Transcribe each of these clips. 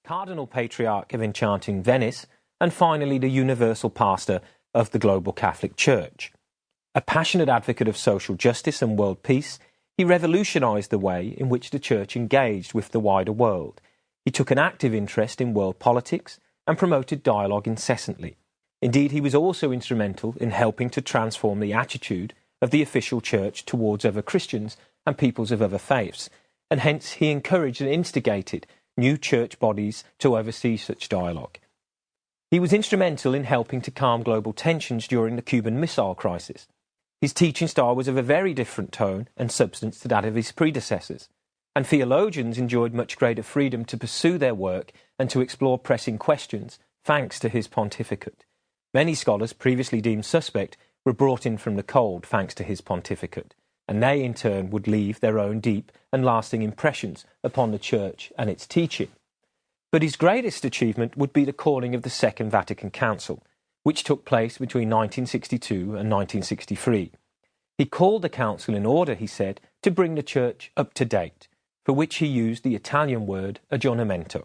Cardinal Patriarch of enchanting Venice, and finally the universal pastor of the global Catholic Church. A passionate advocate of social justice and world peace, he revolutionised the way in which the Church engaged with the wider world. He took an active interest in world politics and promoted dialogue incessantly. Indeed, he was also instrumental in helping to transform the attitude of the official Church towards other Christians and peoples of other faiths, and hence he encouraged and instigated new church bodies to oversee such dialogue. He was instrumental in helping to calm global tensions during the Cuban Missile Crisis. His teaching style was of a very different tone and substance to that of his predecessors, and theologians enjoyed much greater freedom to pursue their work and to explore pressing questions thanks to his pontificate. Many scholars previously deemed suspect were brought in from the cold thanks to his pontificate, and they in turn would leave their own deep and lasting impressions upon the Church and its teaching. But his greatest achievement would be the calling of the Second Vatican Council, which took place between 1962 and 1963. He called the council in order, he said, to bring the Church up to date, for which he used the Italian word aggiornamento.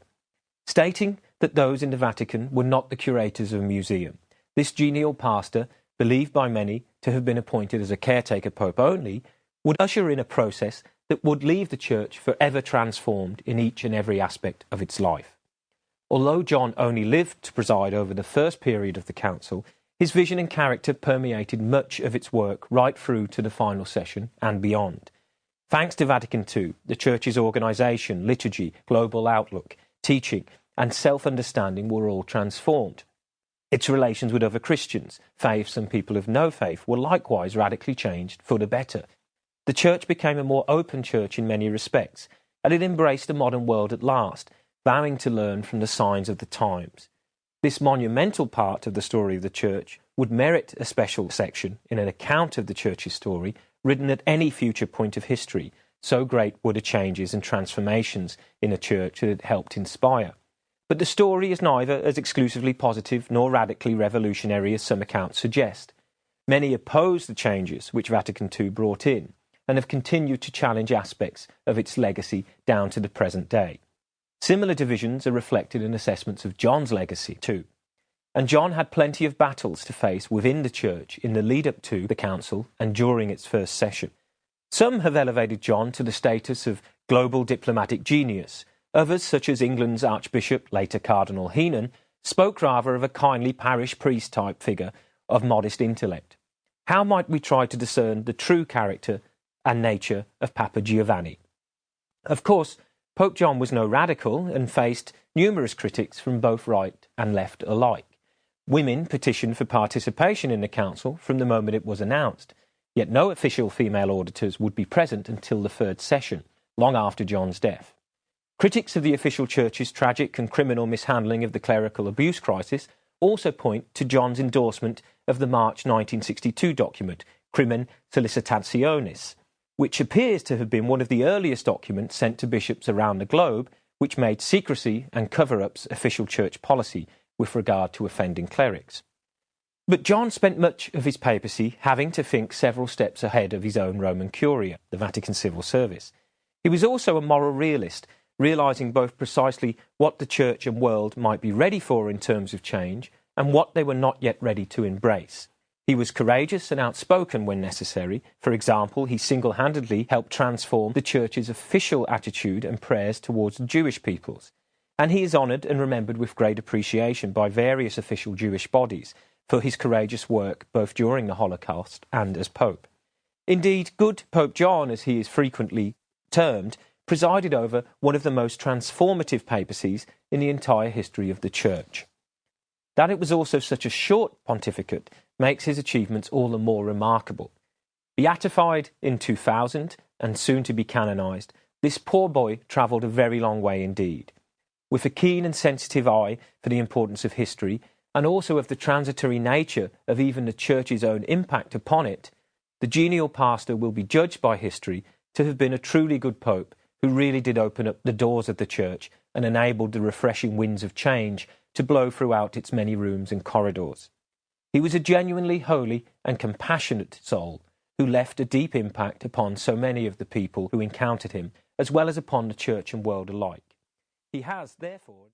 Stating that those in the Vatican were not the curators of a museum, this genial pastor, believed by many to have been appointed as a caretaker pope only, would usher in a process that would leave the Church forever transformed in each and every aspect of its life. Although John only lived to preside over the first period of the council, his vision and character permeated much of its work right through to the final session and beyond. Thanks to Vatican II, the Church's organisation, liturgy, global outlook, teaching and self-understanding were all transformed. Its relations with other Christians, faiths and people of no faith were likewise radically changed for the better. The Church became a more open church in many respects, and it embraced the modern world at last, vowing to learn from the signs of the times. This monumental part of the story of the Church would merit a special section in an account of the Church's story written at any future point of history, so great were the changes and transformations in a Church that it helped inspire. But the story is neither as exclusively positive nor radically revolutionary as some accounts suggest. Many oppose the changes which Vatican II brought in, and have continued to challenge aspects of its legacy down to the present day. Similar divisions are reflected in assessments of John's legacy too. And John had plenty of battles to face within the Church in the lead-up to the Council and during its first session. Some have elevated John to the status of global diplomatic genius. Others, such as England's Archbishop, later Cardinal Heenan, spoke rather of a kindly parish priest-type figure of modest intellect. How might we try to discern the true character and nature of Papa Giovanni? Of course, Pope John was no radical and faced numerous critics from both right and left alike. Women petitioned for participation in the council from the moment it was announced, yet no official female auditors would be present until the third session, long after John's death. Critics of the official Church's tragic and criminal mishandling of the clerical abuse crisis also point to John's endorsement of the March 1962 document, Crimen Solicitationis, which appears to have been one of the earliest documents sent to bishops around the globe, which made secrecy and cover-ups official Church policy with regard to offending clerics. But John spent much of his papacy having to think several steps ahead of his own Roman Curia, the Vatican Civil Service. He was also a moral realist, realising both precisely what the Church and world might be ready for in terms of change and what they were not yet ready to embrace. He was courageous and outspoken when necessary. For example, he single-handedly helped transform the Church's official attitude and prayers towards the Jewish peoples. And he is honoured and remembered with great appreciation by various official Jewish bodies for his courageous work both during the Holocaust and as Pope. Indeed, good Pope John, as he is frequently termed, presided over one of the most transformative papacies in the entire history of the Church. That it was also such a short pontificate makes his achievements all the more remarkable. Beatified in 2000 and soon to be canonized, this poor boy travelled a very long way indeed. With a keen and sensitive eye for the importance of history and also of the transitory nature of even the Church's own impact upon it, the genial pastor will be judged by history to have been a truly good pope who really did open up the doors of the Church and enabled the refreshing winds of change to blow throughout its many rooms and corridors. He was a genuinely holy and compassionate soul who left a deep impact upon so many of the people who encountered him, as well as upon the Church and world alike. He has, therefore...